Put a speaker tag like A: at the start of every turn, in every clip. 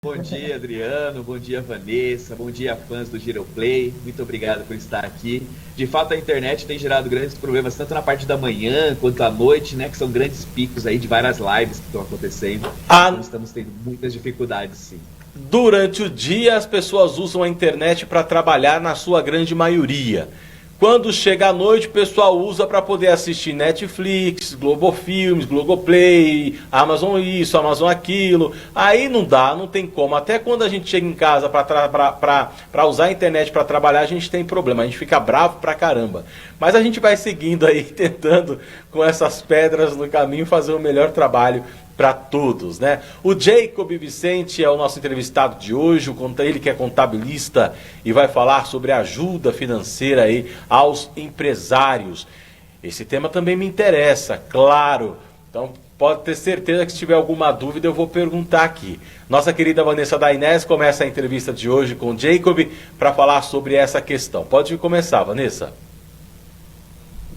A: Bom dia, Adriano. Bom dia, Vanessa. Bom dia, fãs do Giroplay. Muito obrigado por estar aqui. De fato, a internet tem gerado grandes problemas, tanto na parte da manhã quanto à noite, né? Que são grandes picos aí de várias lives que estão acontecendo. Então, estamos tendo muitas dificuldades, sim.
B: Durante o dia, as pessoas usam a internet para trabalhar, na sua grande maioria. Quando chega a noite, o pessoal usa para poder assistir Netflix, Globofilmes, Globoplay, Amazon isso, Amazon aquilo. Aí não dá, não tem como. Até quando a gente chega em casa para usar a internet para trabalhar, a gente tem problema. A gente fica bravo pra caramba. Mas a gente vai seguindo aí, tentando com essas pedras no caminho fazer o melhor trabalho para todos, né? O Jacob Vicente é o nosso entrevistado de hoje, ele que é contabilista e vai falar sobre ajuda financeira aí aos empresários. Esse tema também me interessa, claro. Então pode ter certeza que se tiver alguma dúvida eu vou perguntar aqui. Nossa querida Vanessa Dainese começa a entrevista de hoje com o Jacob para falar sobre essa questão. Pode começar, Vanessa.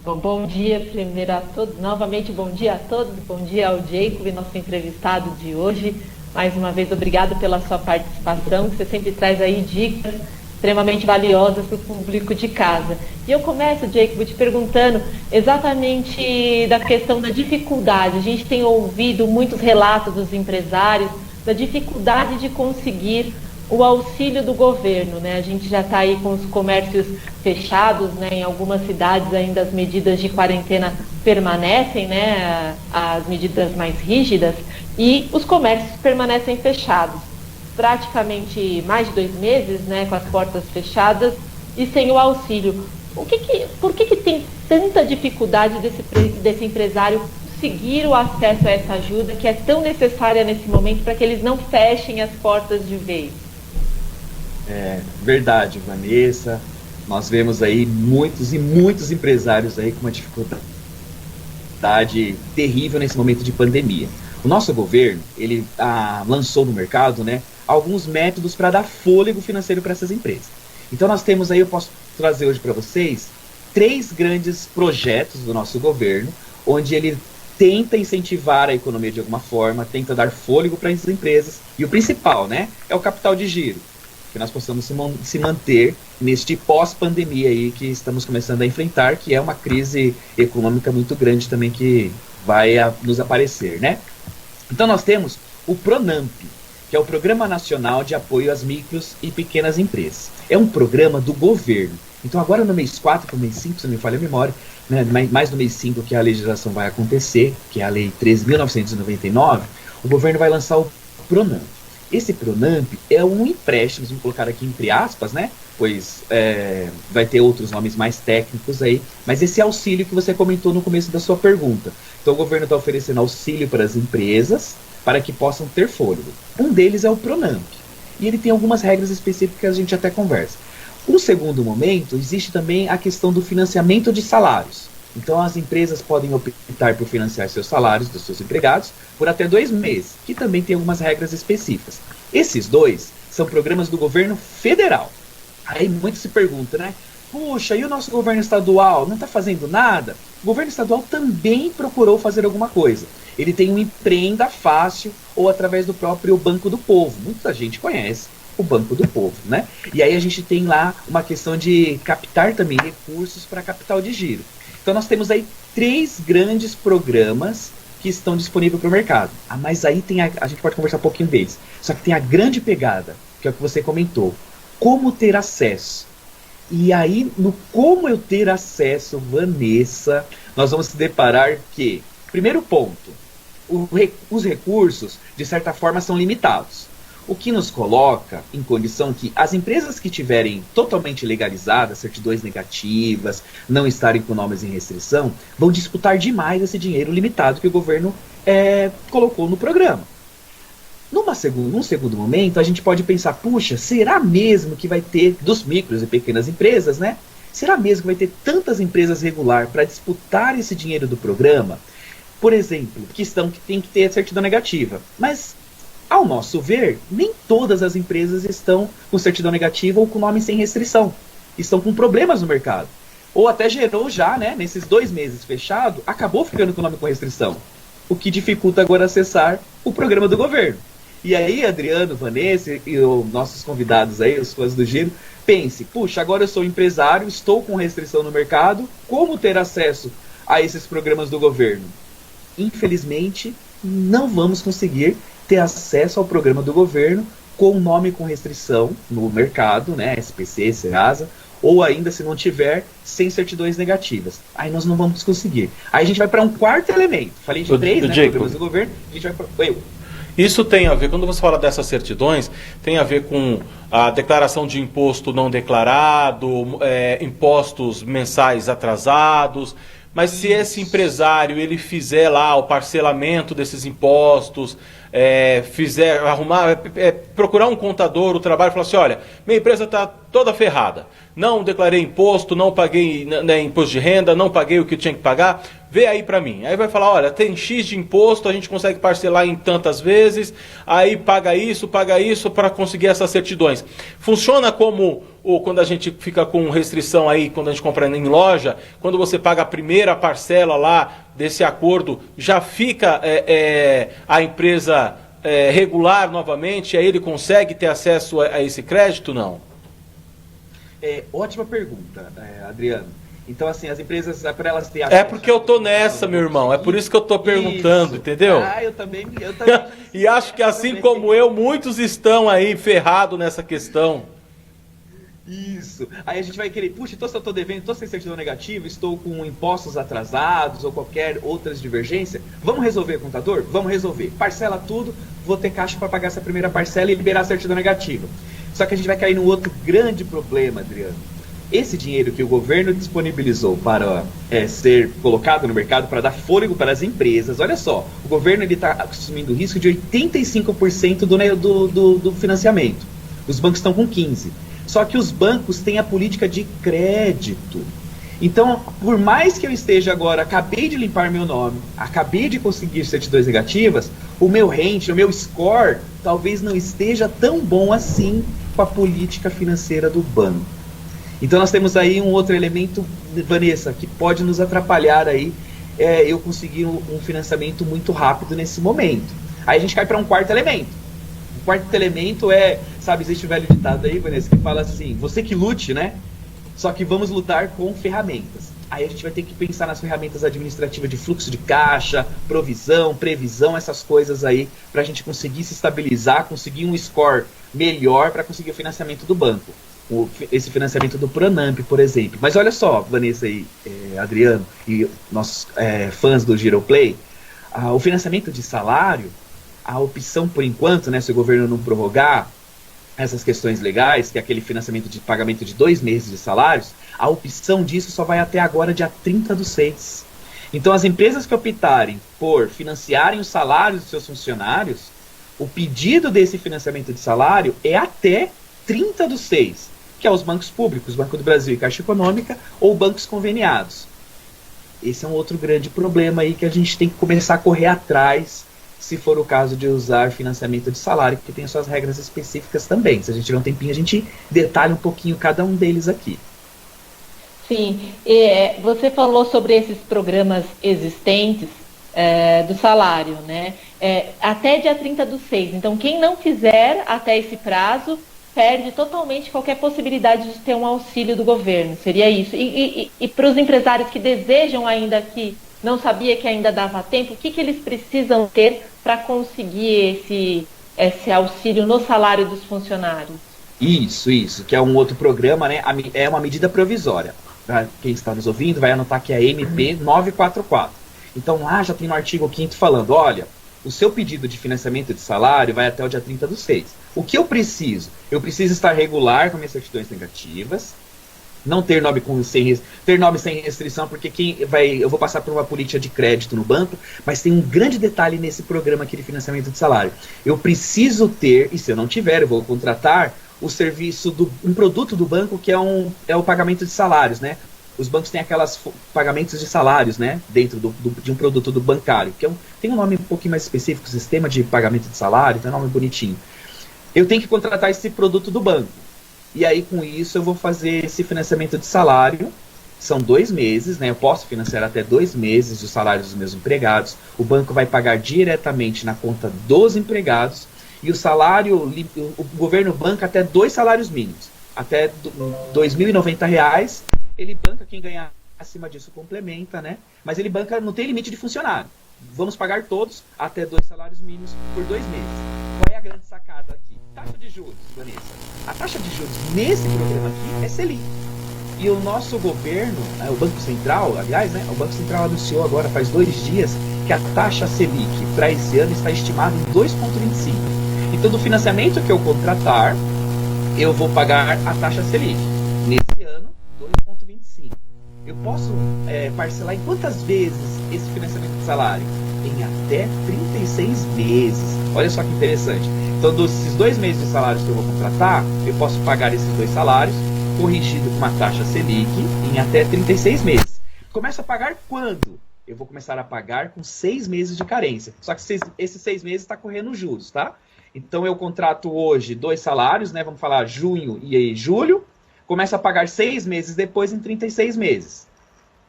C: Bom dia, primeiro a todos. Novamente, bom dia a todos. Bom dia ao Jacob, nosso entrevistado de hoje. Mais uma vez, obrigado pela sua participação. Você sempre traz aí dicas extremamente valiosas para o público de casa. E eu começo, Jacob, te perguntando exatamente da questão da dificuldade. A gente tem ouvido muitos relatos dos empresários da dificuldade de conseguir o auxílio do governo, né? A gente já está aí com os comércios fechados, né? Em algumas cidades ainda as medidas de quarentena permanecem, né? As medidas mais rígidas, e os comércios permanecem fechados. Praticamente mais de 2 meses, né? Com as portas fechadas e sem o auxílio. Por que tem tanta dificuldade desse empresário conseguir o acesso a essa ajuda que é tão necessária nesse momento para que eles não fechem as portas de vez?
A: É verdade, Vanessa. Nós vemos aí muitos e muitos empresários aí com uma dificuldade terrível nesse momento de pandemia. O nosso governo, ele lançou no mercado, né, alguns métodos para dar fôlego financeiro para essas empresas. Então nós temos aí, eu posso trazer hoje para vocês 3 grandes projetos do nosso governo, onde ele tenta incentivar a economia de alguma forma, tenta dar fôlego para as empresas. E o principal, né, é o capital de giro, que nós possamos se manter neste pós-pandemia aí que estamos começando a enfrentar, que é uma crise econômica muito grande também que vai nos aparecer, né? Então nós temos o PRONAMP, que é o Programa Nacional de Apoio às Micros e Pequenas Empresas. É um programa do governo. Então agora no mês 4 para o mês 5, se não me falha a memória, né, mais no mês 5 que a legislação vai acontecer, que é a Lei 13.999, o governo vai lançar o PRONAMP. Esse PRONAMP é um empréstimo, vamos colocar aqui entre aspas, né? Pois vai ter outros nomes mais técnicos aí, mas esse auxílio que você comentou no começo da sua pergunta. Então o governo está oferecendo auxílio para as empresas para que possam ter fôlego. Um deles é o PRONAMP, e ele tem algumas regras específicas que a gente até conversa. No segundo momento, existe também a questão do financiamento de salários. Então as empresas podem optar por financiar seus salários dos seus empregados por até 2 meses, que também tem algumas regras específicas. Esses 2 são programas do governo federal. Aí muito se pergunta, né? Puxa, e o nosso governo estadual não está fazendo nada? O governo estadual também procurou fazer alguma coisa. Ele tem um Empreenda Fácil ou através do próprio Banco do Povo. Muita gente conhece o Banco do Povo, né? E aí a gente tem lá uma questão de captar também recursos para capital de giro. Então nós temos aí 3 grandes programas que estão disponíveis para o mercado. Mas aí tem a gente pode conversar um pouquinho deles. Só que tem a grande pegada, que é o que você comentou. Como ter acesso? E aí, no como eu ter acesso, Vanessa, nós vamos se deparar que, primeiro ponto, os recursos, de certa forma, são limitados. O que nos coloca em condição que as empresas que tiverem totalmente legalizadas, certidões negativas, não estarem com nomes em restrição, vão disputar demais esse dinheiro limitado que o governo colocou no programa. Num segundo momento, a gente pode pensar, puxa, será mesmo que vai ter, dos micros e pequenas empresas, né? Será mesmo que vai ter tantas empresas regular para disputar esse dinheiro do programa? Por exemplo, que tem que ter a certidão negativa. Mas, ao nosso ver, nem todas as empresas estão com certidão negativa ou com nome sem restrição. Estão com problemas no mercado. Ou até gerou já, né, nesses 2 meses fechado, acabou ficando com o nome com restrição. O que dificulta agora acessar o programa do governo. E aí, Adriano, Vanessa e os nossos convidados aí, os fãs do Giro, pense, puxa, agora eu sou empresário, estou com restrição no mercado, como ter acesso a esses programas do governo? Infelizmente, não vamos conseguir ter acesso ao programa do governo com nome com restrição no mercado, né, SPC, Serasa, ou ainda, se não tiver, sem certidões negativas. Aí nós não vamos conseguir. Aí a gente vai para um quarto elemento. Falei de três, né, programas do governo, a gente vai para...
B: Isso tem a ver, quando você fala dessas certidões, tem a ver com a declaração de imposto não declarado, impostos mensais atrasados. Mas se esse empresário ele fizer lá o parcelamento desses impostos, procurar um contador, o trabalho, e falar assim, olha, minha empresa está toda ferrada, não declarei imposto, não paguei imposto de renda, não paguei o que tinha que pagar, vê aí para mim. Aí vai falar, olha, tem X de imposto, a gente consegue parcelar em tantas vezes, aí paga isso para conseguir essas certidões. Funciona como quando a gente fica com restrição aí, quando a gente compra em loja, quando você paga a primeira parcela lá desse acordo, já fica a empresa regular novamente, aí ele consegue ter acesso a esse crédito, não?
A: Ótima pergunta, Adriano. Então, assim, as empresas, para elas terem acesso...
B: É porque eu tô nessa, meu irmão, é por isso que eu tô perguntando, entendeu?
A: Eu também
B: E acho que assim como eu, muitos estão aí ferrados nessa questão.
A: Isso. Aí a gente vai querer, puxa, então se eu estou devendo, estou sem certidão negativa, estou com impostos atrasados ou qualquer outras divergência, vamos resolver, contador? Vamos resolver. Parcela tudo, vou ter caixa para pagar essa primeira parcela e liberar a certidão negativa. Só que a gente vai cair num outro grande problema, Adriano. Esse dinheiro que o governo disponibilizou para ser colocado no mercado, para dar fôlego para as empresas, olha só, o governo está assumindo o risco de 85% do financiamento. Os bancos estão com 15%. Só que os bancos têm a política de crédito. Então, por mais que eu esteja agora, acabei de limpar meu nome, acabei de conseguir certidões negativas, o meu rating, o meu score, talvez não esteja tão bom assim com a política financeira do banco. Então nós temos aí um outro elemento, Vanessa, que pode nos atrapalhar aí, eu conseguir um financiamento muito rápido nesse momento. Aí a gente cai para um quarto elemento. O quarto elemento sabe, existe um velho ditado aí, Vanessa, que fala assim, você que lute, né? Só que vamos lutar com ferramentas. Aí a gente vai ter que pensar nas ferramentas administrativas de fluxo de caixa, provisão, previsão, essas coisas aí, para a gente conseguir se estabilizar, conseguir um score melhor para conseguir o financiamento do banco. Esse financiamento do Pronamp, por exemplo. Mas olha só, Vanessa e Adriano, e nossos fãs do Giroplay, o financiamento de salário, a opção por enquanto, né, se o governo não prorrogar essas questões legais, que é aquele financiamento de pagamento de 2 meses de salários, a opção disso só vai até agora dia 30/6. Então as empresas que optarem por financiarem os salários dos seus funcionários, o pedido desse financiamento de salário é até 30/6, que é os bancos públicos, Banco do Brasil e Caixa Econômica, ou bancos conveniados. Esse é um outro grande problema aí que a gente tem que começar a correr atrás, se for o caso de usar financiamento de salário, que tem suas regras específicas também. Se a gente tiver um tempinho, a gente detalha um pouquinho cada um deles aqui.
C: Sim, você falou sobre esses programas existentes do salário, né? Até dia 30/6. Então, quem não fizer até esse prazo, perde totalmente qualquer possibilidade de ter um auxílio do governo. Seria isso. E para os empresários que desejam ainda, que não sabia que ainda dava tempo, o que eles precisam ter para conseguir esse auxílio no salário dos funcionários?
A: Isso, que é um outro programa, né? É uma medida provisória. Pra quem está nos ouvindo, vai anotar que é a MP 944. Então lá já tem no artigo 5º falando, olha, o seu pedido de financiamento de salário vai até o dia 30/6. O que eu preciso? Eu preciso estar regular com minhas certidões negativas, não ter nome sem restrição, porque eu vou passar por uma política de crédito no banco, mas tem um grande detalhe nesse programa aqui de financiamento de salário. Eu preciso ter, e se eu não tiver, eu vou contratar o serviço um produto do banco que é o pagamento de salários, né? Os bancos têm aquelas pagamentos de salários, né, dentro de um produto do bancário, que tem um nome um pouquinho mais específico, sistema de pagamento de salário, tem um nome bonitinho. Eu tenho que contratar esse produto do banco. E aí, com isso, eu vou fazer esse financiamento de salário. São 2 meses, né? Eu posso financiar até 2 meses do salário dos meus empregados. O banco vai pagar diretamente na conta dos empregados. e o salário, o governo banca até 2 salários mínimos. Até R$ 2.090, ele banca, quem ganhar acima disso complementa, né? Mas ele banca, não tem limite de funcionário. Vamos pagar todos até 2 salários mínimos por 2 meses. Qual é a grande sacada aqui? Taxa de juros, Vanessa. A taxa de juros nesse programa aqui é Selic. E o nosso governo, o Banco Central, aliás, né, o Banco Central anunciou agora, faz 2 dias, que a taxa Selic para esse ano está estimada em 2,25. Então, do financiamento que eu contratar, eu vou pagar a taxa Selic. Nesse ano, 2,25. Eu posso parcelar em quantas vezes esse financiamento de salário? Em até 36 meses. Olha só que interessante. Então, desses 2 meses de salários que eu vou contratar, eu posso pagar esses 2 salários, corrigido com uma taxa Selic, em até 36 meses. Começa a pagar quando? Eu vou começar a pagar com 6 meses de carência. Só que esses 6 meses está correndo juros, tá? Então, eu contrato hoje 2 salários, né? Vamos falar junho e julho. Começo a pagar 6 meses depois em 36 meses.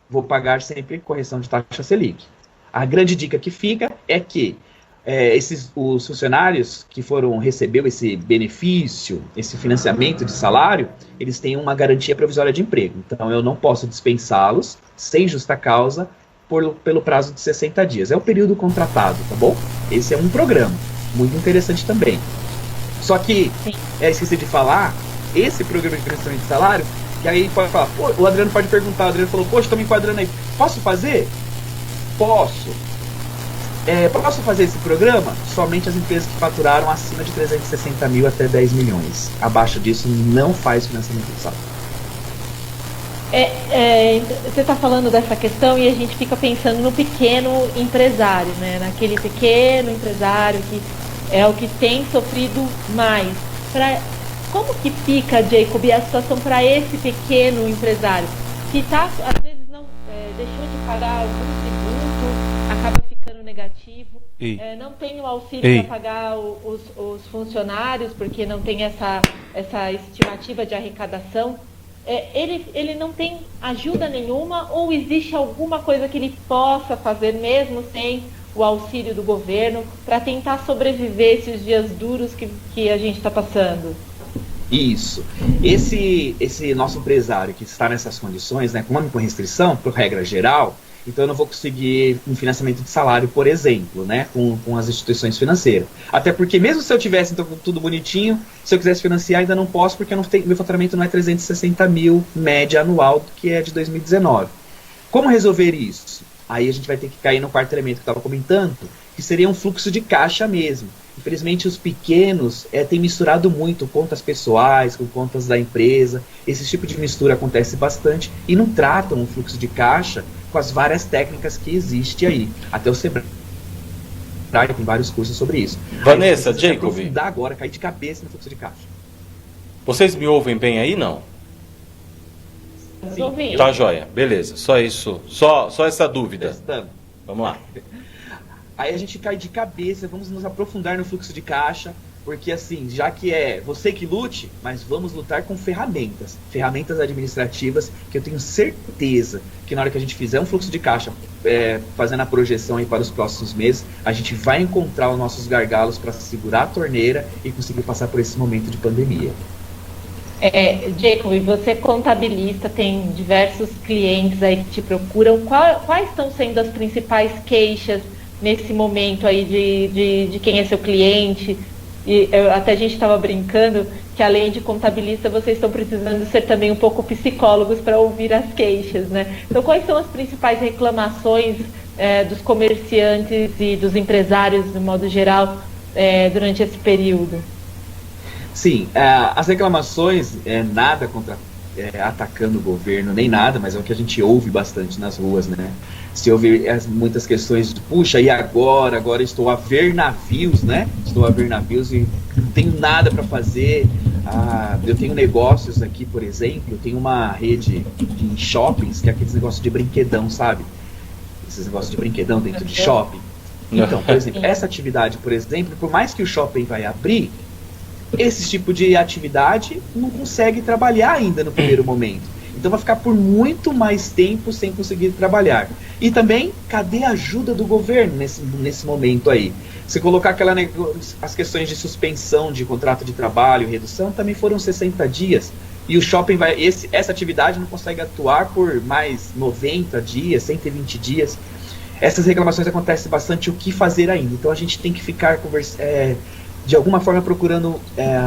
A: Vou pagar sempre correção de taxa Selic. A grande dica que fica é que os funcionários que recebeu esse benefício, esse financiamento de salário, eles têm uma garantia provisória de emprego. Então, eu não posso dispensá-los sem justa causa pelo prazo de 60 dias. É o período contratado, tá bom? Esse é um programa muito interessante também. Só que, esqueci de falar, esse programa de financiamento de salário, que aí pode falar, o Adriano pode perguntar, o Adriano falou, poxa, estou me enquadrando aí, posso fazer? Posso. Posso fazer esse programa? Somente as empresas que faturaram acima de 360 mil até 10 milhões. Abaixo disso, não faz financiamento de salário.
C: Você está falando dessa questão e a gente fica pensando no pequeno empresário, né? Naquele pequeno empresário que é o que tem sofrido mais. Como que fica, Jacob, a situação para esse pequeno empresário que às vezes não deixou de pagar algum tributo, acaba ficando negativo, não tem o auxílio para pagar os funcionários porque não tem essa estimativa de arrecadação? Ele não tem ajuda nenhuma ou existe alguma coisa que ele possa fazer mesmo sem o auxílio do governo para tentar sobreviver esses dias duros que a gente está passando?
A: Isso. Esse nosso empresário que está nessas condições, né, com restrição, por regra geral, então eu não vou conseguir um financiamento de salário, por exemplo, né, com as instituições financeiras. Até porque mesmo se eu tivesse então, tudo bonitinho, se eu quisesse financiar ainda não posso, porque meu faturamento não é 360 mil média anual, que é de 2019. Como resolver isso? Aí a gente vai ter que cair no quarto elemento que eu estava comentando, que seria um fluxo de caixa mesmo. Infelizmente os pequenos têm misturado muito contas pessoais com contas da empresa. Esse tipo de mistura acontece bastante e não tratam o fluxo de caixa com as várias técnicas que existem aí. Até o Sebrae tem vários cursos sobre isso.
B: Vanessa, Jacob,
A: agora, cair de cabeça no fluxo de caixa.
B: Vocês me ouvem bem aí, não?
C: Sim.
B: Tá joia, beleza, só isso, só essa dúvida.
A: Testando.
B: Vamos lá.
A: Aí a gente cai de cabeça, vamos nos aprofundar no fluxo de caixa, porque assim, já que você que lute, mas vamos lutar com ferramentas administrativas, que eu tenho certeza que na hora que a gente fizer um fluxo de caixa, fazendo a projeção aí para os próximos meses, a gente vai encontrar os nossos gargalos para segurar a torneira e conseguir passar por esse momento de pandemia.
C: Jacob, você é contabilista, tem diversos clientes aí que te procuram. Quais estão sendo as principais queixas nesse momento aí de quem é seu cliente? Até a gente estava brincando que além de contabilista, vocês estão precisando ser também um pouco psicólogos para ouvir as queixas, né? Então, quais são as principais reclamações dos comerciantes e dos empresários, de modo geral, durante esse período?
A: Sim, as reclamações, nada contra atacando o governo, nem nada, mas é o que a gente ouve bastante nas ruas, né? Se ouve muitas questões de, puxa, e agora? Agora estou a ver navios, né? Estou a ver navios e não tenho nada para fazer. Eu tenho negócios aqui, por exemplo, eu tenho uma rede de shoppings, que é aqueles negócios de brinquedão, sabe? Esses negócios de brinquedão dentro de shopping. Então, por exemplo, essa atividade, por exemplo, por mais que o shopping vai abrir, esse tipo de atividade não consegue trabalhar ainda no primeiro momento. Então vai ficar por muito mais tempo sem conseguir trabalhar. E também, cadê a ajuda do governo nesse momento aí? Se colocar as questões de suspensão de contrato de trabalho, redução, também foram 60 dias. E o shopping essa atividade não consegue atuar por mais 90 dias, 120 dias. Essas reclamações acontecem bastante, o que fazer ainda. Então a gente tem que ficar de alguma forma procurando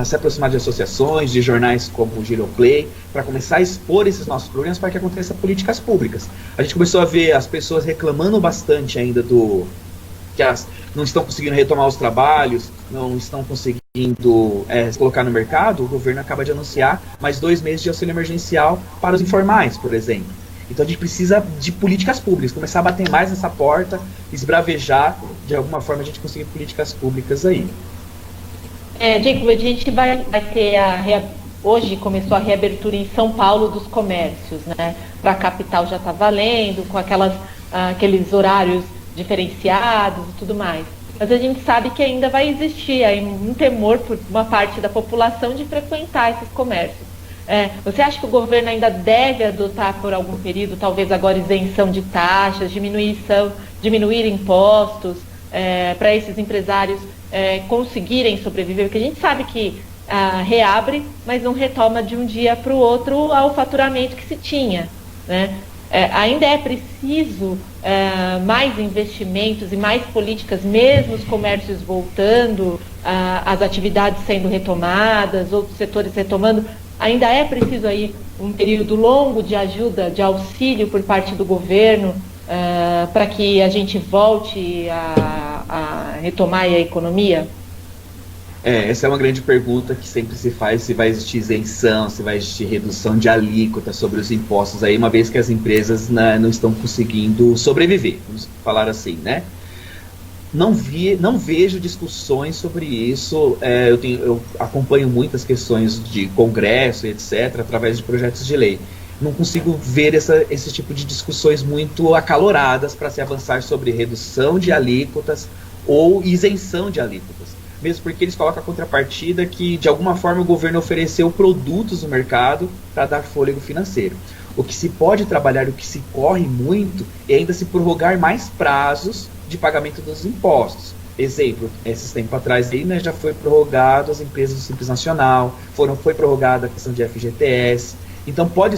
A: se aproximar de associações, de jornais como o Giroplay, para começar a expor esses nossos problemas para que aconteçam políticas públicas. A gente começou a ver as pessoas reclamando bastante ainda que elas não estão conseguindo retomar os trabalhos, não estão conseguindo se colocar no mercado. O governo acaba de anunciar mais 2 meses de auxílio emergencial para os informais, por exemplo. Então a gente precisa de políticas públicas, começar a bater mais nessa porta, esbravejar, de alguma forma a gente conseguir políticas públicas aí.
C: Jacob, a gente vai ter hoje começou a reabertura em São Paulo dos comércios, né? Para a capital já está valendo, com aqueles horários diferenciados e tudo mais. Mas a gente sabe que ainda vai existir aí um temor por uma parte da população de frequentar esses comércios. Você acha que o governo ainda deve adotar por algum período, talvez agora isenção de taxas, diminuir impostos, para esses empresários conseguirem sobreviver? Porque a gente sabe que reabre, mas não retoma de um dia para o outro ao faturamento que se tinha, né? Ainda é preciso mais investimentos e mais políticas, mesmo os comércios voltando, as atividades sendo retomadas, outros setores retomando. Ainda é preciso aí um período longo de ajuda, de auxílio por parte do governo, para que a gente volte a retomar a economia?
A: Essa é uma grande pergunta que sempre se faz, se vai existir isenção, se vai existir redução de alíquota sobre os impostos, aí, uma vez que as empresas não estão conseguindo sobreviver, vamos falar assim, né? Não vejo discussões sobre isso. Eu acompanho muitas questões de congresso, etc., através de projetos de lei. Não consigo ver esse tipo de discussões muito acaloradas para se avançar sobre redução de alíquotas ou isenção de alíquotas. Mesmo porque eles colocam a contrapartida que, de alguma forma, o governo ofereceu produtos no mercado para dar fôlego financeiro. O que se pode trabalhar, o que se corre muito, é ainda se prorrogar mais prazos de pagamento dos impostos. Exemplo, esses tempos atrás aí, né, já foi prorrogado as empresas do Simples Nacional, foi prorrogada a questão de FGTS. Então pode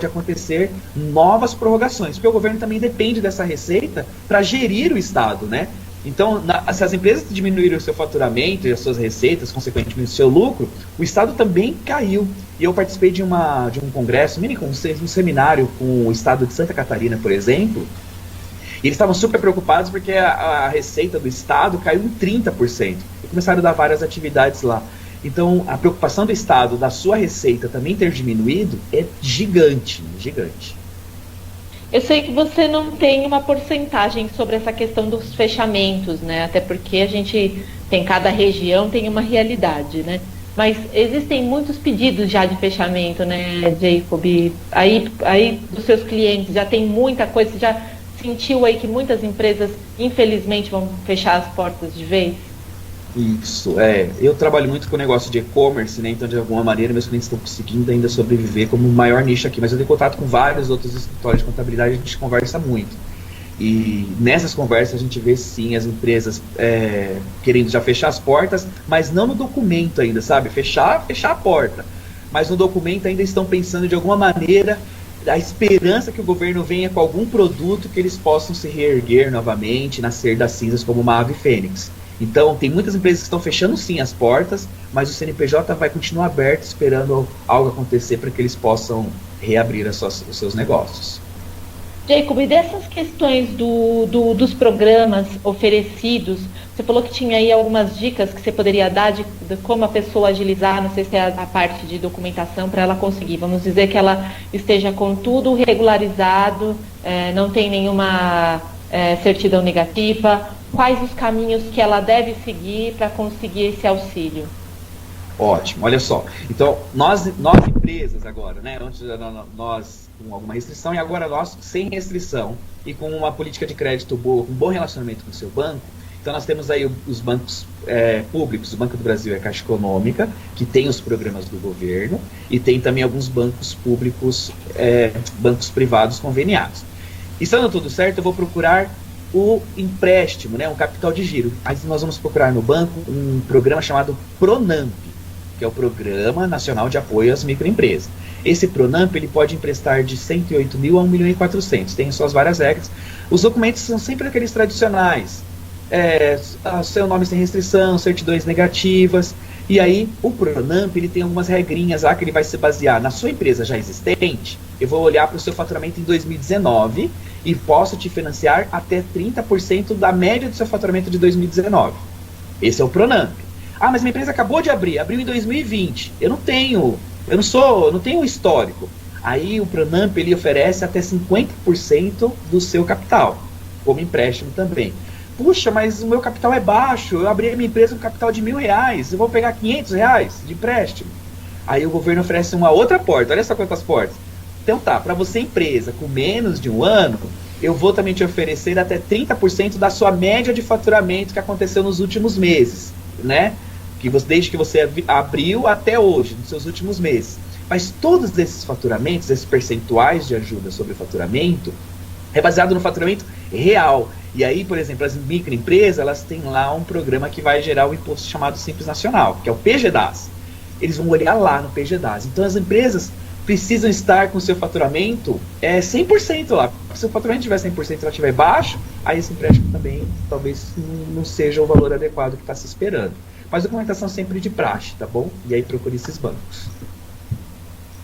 A: acontecer novas prorrogações, porque o governo também depende dessa receita para gerir o Estado, né? Então, se as empresas diminuíram o seu faturamento e as suas receitas, consequentemente o seu lucro, o Estado também caiu. E eu participei de um congresso, um seminário com o Estado de Santa Catarina, por exemplo, e eles estavam super preocupados porque a receita do Estado caiu em 30%. E começaram a dar várias atividades lá. Então, a preocupação do Estado, da sua receita também ter diminuído, é gigante, gigante.
C: Eu sei que você não tem uma porcentagem sobre essa questão dos fechamentos, né? Até porque a gente tem, cada região tem uma realidade, né? Mas existem muitos pedidos já de fechamento, né, Jacob? Aí dos seus clientes já tem muita coisa, você já sentiu aí que muitas empresas, infelizmente, vão fechar as portas de vez?
A: Isso, eu trabalho muito com o negócio de e-commerce, né? Então, de alguma maneira, meus clientes estão conseguindo ainda sobreviver como o maior nicho aqui, mas eu tenho contato com vários outros escritórios de contabilidade, a gente conversa muito. E nessas conversas a gente vê, sim, as empresas querendo já fechar as portas, mas não no documento ainda, sabe? Fechar a porta. Mas no documento ainda estão pensando de alguma maneira a esperança que o governo venha com algum produto que eles possam se reerguer novamente, nascer das cinzas como uma ave fênix. Então, tem muitas empresas que estão fechando sim as portas, mas o CNPJ vai continuar aberto, esperando algo acontecer para que eles possam reabrir os seus negócios.
C: Jacob, e dessas questões dos programas oferecidos, você falou que tinha aí algumas dicas que você poderia dar de como a pessoa agilizar, não sei se é a parte de documentação para ela conseguir. Vamos dizer que ela esteja com tudo regularizado, não tem nenhuma certidão negativa. Quais os caminhos que ela deve seguir para conseguir esse auxílio?
A: Ótimo, olha só. Então, nós empresas agora, né? Antes nós com alguma restrição e agora nós sem restrição e com uma política de crédito boa, com um bom relacionamento com o seu banco, Então nós temos aí os bancos públicos, o Banco do Brasil é a Caixa Econômica, que tem os programas do governo, e tem também alguns bancos públicos, bancos privados conveniados. Estando tudo certo, eu vou procurar o empréstimo, né, um capital de giro. Aí nós vamos procurar no banco um programa chamado PRONAMP, que é o Programa Nacional de Apoio às Microempresas. Esse PRONAMP ele pode emprestar de 108 mil a 1.400.000, tem suas várias regras. Os documentos são sempre aqueles tradicionais, seu nome sem restrição, certidões negativas, e aí o PRONAMP ele tem algumas regrinhas lá que ele vai se basear na sua empresa já existente. Eu vou olhar para o seu faturamento em 2019 e posso te financiar até 30% da média do seu faturamento de 2019. Esse é o PRONAMP. Ah, mas minha empresa acabou de abrir, abriu em 2020. Eu não tenho histórico. Aí o PRONAMP ele oferece até 50% do seu capital, como empréstimo também. Puxa, mas o meu capital é baixo, eu abri a minha empresa com capital de R$1.000, eu vou pegar R$500 de empréstimo. Aí o governo oferece uma outra porta, olha só quantas portas. Então tá, para você empresa com menos de um ano, eu vou também te oferecer até 30% da sua média de faturamento que aconteceu nos últimos meses, né? Desde que você abriu até hoje, nos seus últimos meses. Mas todos esses faturamentos, esses percentuais de ajuda sobre o faturamento, é baseado no faturamento real. E aí, por exemplo, as microempresas, elas têm lá um programa que vai gerar o imposto chamado Simples Nacional, que é o PGDAS. Eles vão olhar lá no PGDAS. Então as empresas precisam estar com o seu faturamento 100% lá. Se o faturamento tiver 100% e ela estiver baixo, aí esse empréstimo também talvez não seja o valor adequado que está se esperando. Mas documentação sempre de praxe, tá bom? E aí procure esses bancos.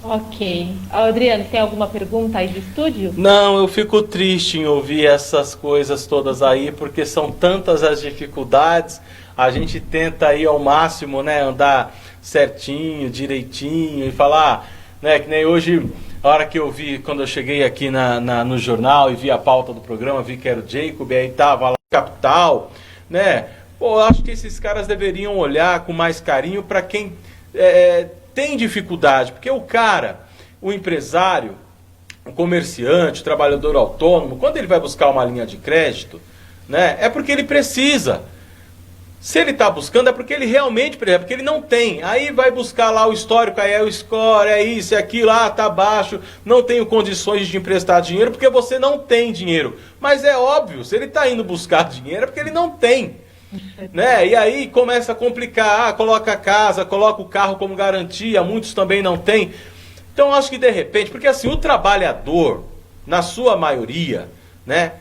C: Ok. Adriano, tem alguma pergunta aí do estúdio?
B: Não, eu fico triste em ouvir essas coisas todas aí, porque são tantas as dificuldades. A gente tenta aí ao máximo, né, andar certinho, direitinho e falar, né, que nem hoje, a hora que eu vi, quando eu cheguei aqui no jornal e vi a pauta do programa, vi que era o Jacob, aí tava lá Capital, né? Pô, eu acho que esses caras deveriam olhar com mais carinho para quem tem dificuldade, porque o empresário, o comerciante, o trabalhador autônomo, quando ele vai buscar uma linha de crédito, né, é porque ele precisa. Se ele está buscando é porque ele realmente precisa, porque ele não tem. Aí vai buscar lá o histórico, aí é o score, é isso, é aquilo, tá baixo, não tenho condições de emprestar dinheiro porque você não tem dinheiro. Mas é óbvio, se ele está indo buscar dinheiro é porque ele não tem. Né? E aí começa a complicar, coloca a casa, coloca o carro como garantia, muitos também não têm. Então acho que de repente, porque assim, o trabalhador, na sua maioria, né,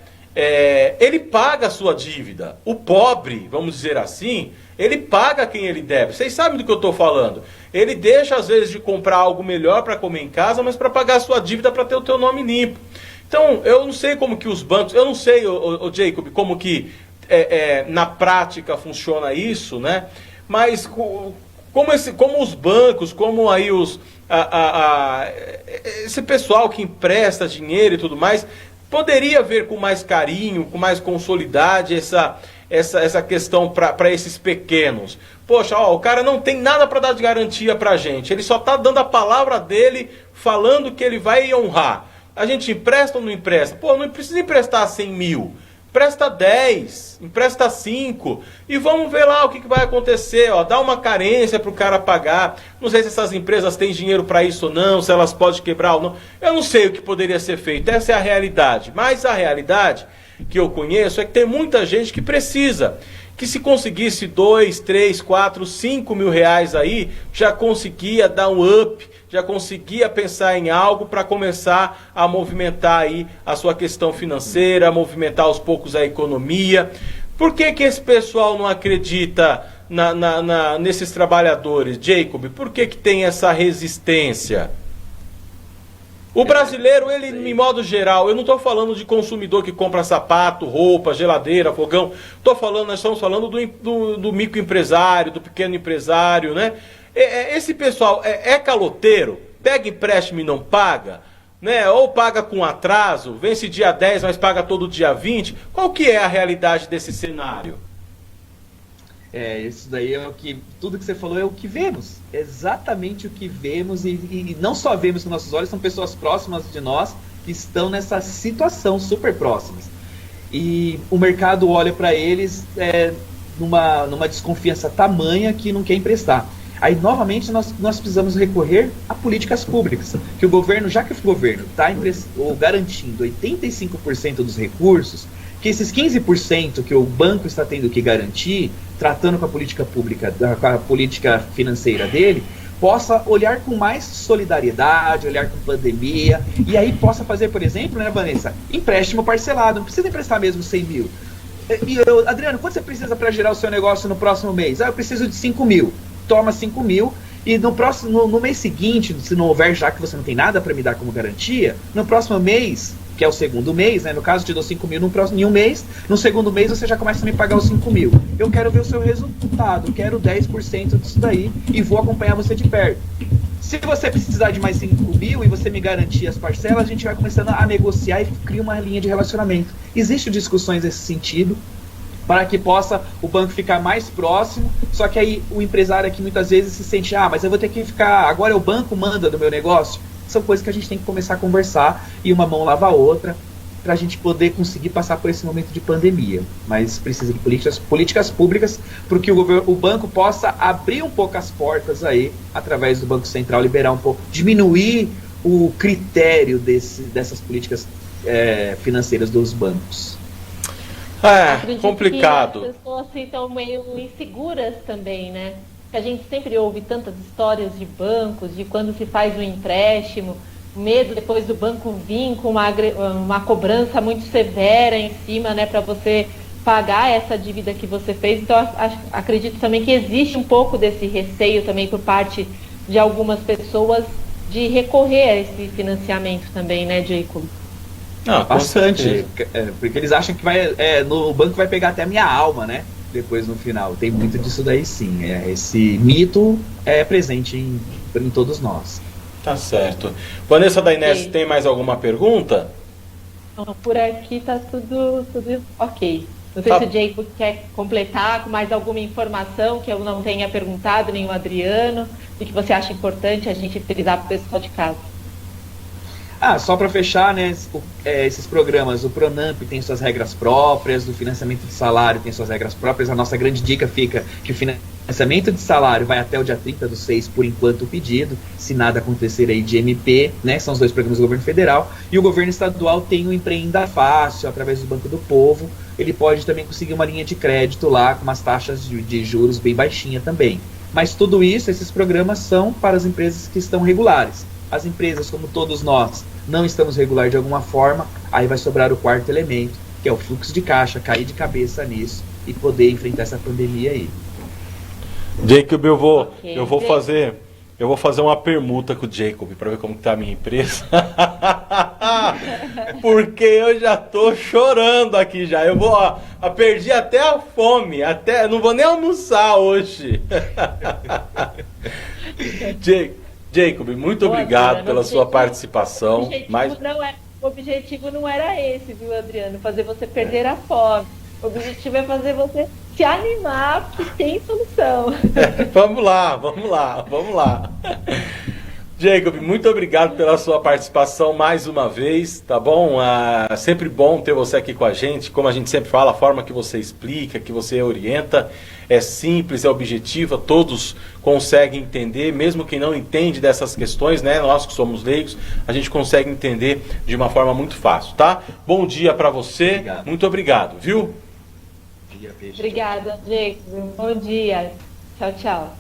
B: ele paga a sua dívida. O pobre, vamos dizer assim, ele paga quem ele deve. Vocês sabem do que eu estou falando. Ele deixa às vezes de comprar algo melhor para comer em casa, mas para pagar a sua dívida, para ter o teu nome limpo. Então eu não sei como que os bancos, eu não sei, o Jacob, como que na prática funciona isso, né? Mas como os bancos, como aí esse pessoal que empresta dinheiro e tudo mais, poderia ver com mais carinho, com mais consolidade essa questão para esses pequenos. Poxa, o cara não tem nada para dar de garantia para a gente, ele só está dando a palavra dele, falando que ele vai honrar. A gente empresta ou não empresta? Pô, não precisa emprestar 100 mil. Empresta 10, empresta 5 e vamos ver lá o que vai acontecer. Dá uma carência para o cara pagar. Não sei se essas empresas têm dinheiro para isso ou não, se elas podem quebrar ou não. Eu não sei o que poderia ser feito, essa é a realidade. Mas a realidade que eu conheço é que tem muita gente que precisa. Que se conseguisse 2, 3, 4, 5 mil reais aí, já conseguia dar um up, já conseguia pensar em algo para começar a movimentar aí a sua questão financeira, movimentar aos poucos a economia. Por que esse pessoal não acredita nesses trabalhadores, Jacob? Por que tem essa resistência? O brasileiro, ele, em modo geral, eu não estou falando de consumidor que compra sapato, roupa, geladeira, fogão. Nós estamos falando do microempresário, do pequeno empresário, né? Esse pessoal é caloteiro, pega empréstimo e não paga, né? Ou paga com atraso, vence dia 10, mas paga todo dia 20. Qual que é a realidade desse cenário?
A: Isso daí tudo que você falou é o que vemos, exatamente o que vemos, e não só vemos com nossos olhos, são pessoas próximas de nós que estão nessa situação, super próximas. e o mercado olha para eles numa desconfiança tamanha que não quer emprestar. Aí, novamente, nós precisamos recorrer a políticas públicas, que o governo, já que o governo está garantindo 85% dos recursos, que esses 15% que o banco está tendo que garantir, tratando com a política pública, com a política financeira dele, possa olhar com mais solidariedade, olhar com pandemia, e aí possa fazer, por exemplo, né, Vanessa, empréstimo parcelado, não precisa emprestar mesmo 100 mil. Adriano, quanto você precisa para gerar o seu negócio no próximo mês? Eu preciso de 5 mil. Toma 5 mil, e no mês seguinte, se não houver, já que você não tem nada para me dar como garantia, no próximo mês, que é o segundo mês, né, no caso eu te dou 5 mil em um mês, no segundo mês você já começa a me pagar os 5 mil. Eu quero ver o seu resultado, eu quero 10% disso daí e vou acompanhar você de perto. Se você precisar de mais 5 mil e você me garantir as parcelas, a gente vai começando a negociar e cria uma linha de relacionamento. Existem discussões nesse sentido, para que possa o banco ficar mais próximo, só que aí o empresário aqui muitas vezes se sente, mas eu vou ter que ficar, agora o banco manda do meu negócio. São coisas que a gente tem que começar a conversar e uma mão lava a outra para a gente poder conseguir passar por esse momento de pandemia. Mas precisa de políticas públicas para que o banco possa abrir um pouco as portas aí, através do Banco Central, liberar um pouco, diminuir o critério dessas políticas financeiras dos bancos.
B: Complicado.
C: Que as pessoas estão meio inseguras também, né? Que a gente sempre ouve tantas histórias de bancos, de quando se faz um empréstimo, medo depois do banco vir com uma cobrança muito severa em cima, né, para você pagar essa dívida que você fez. Então, acredito também que existe um pouco desse receio também por parte de algumas pessoas de recorrer a esse financiamento também, né, Jacob?
A: Bastante, porque eles acham que no banco vai pegar até a minha alma, né? Depois no final. Tem muito disso daí, sim. Esse mito é presente em todos nós.
B: Tá certo. Vanessa da Inés, tem mais alguma pergunta?
C: Por aqui tá tudo ok. Não sei se o Jacob quer completar com mais alguma informação que eu não tenha perguntado, nem o Adriano, e que você acha importante a gente frisar para o pessoal de casa.
A: Só para fechar, né, esses programas, o Pronamp tem suas regras próprias, o financiamento de salário tem suas regras próprias. A nossa grande dica fica que o financiamento de salário vai até o dia 30/6, por enquanto, o pedido, se nada acontecer aí de MP, né, são os dois programas do governo federal, e o governo estadual tem o Empreenda Fácil, através do Banco do Povo. Ele pode também conseguir uma linha de crédito lá, com umas taxas de juros bem baixinha também. Mas tudo isso, esses programas são para as empresas que estão regulares. As empresas, como todos nós, não estamos regulares de alguma forma, aí vai sobrar o quarto elemento, que é o fluxo de caixa, cair de cabeça nisso e poder enfrentar essa pandemia aí.
B: Jacob, eu vou fazer uma permuta com o Jacob para ver como está a minha empresa. Porque eu já tô chorando aqui já. Eu perdi até a fome, não vou nem almoçar hoje. Jacob, muito obrigado pela sua participação.
C: O objetivo não era esse, viu, Adriano? Fazer você perder a fome. O objetivo é fazer você se animar, porque tem solução.
B: Vamos lá. Jacob, muito obrigado pela sua participação mais uma vez, tá bom? Sempre bom ter você aqui com a gente. Como a gente sempre fala, a forma que você explica, que você orienta, é simples, é objetiva, todos conseguem entender, mesmo quem não entende dessas questões, né? Nós que somos leigos, a gente consegue entender de uma forma muito fácil, tá? Bom dia para você, obrigado. Muito obrigado, viu?
C: Obrigada, Jacob. Bom dia. Tchau, tchau.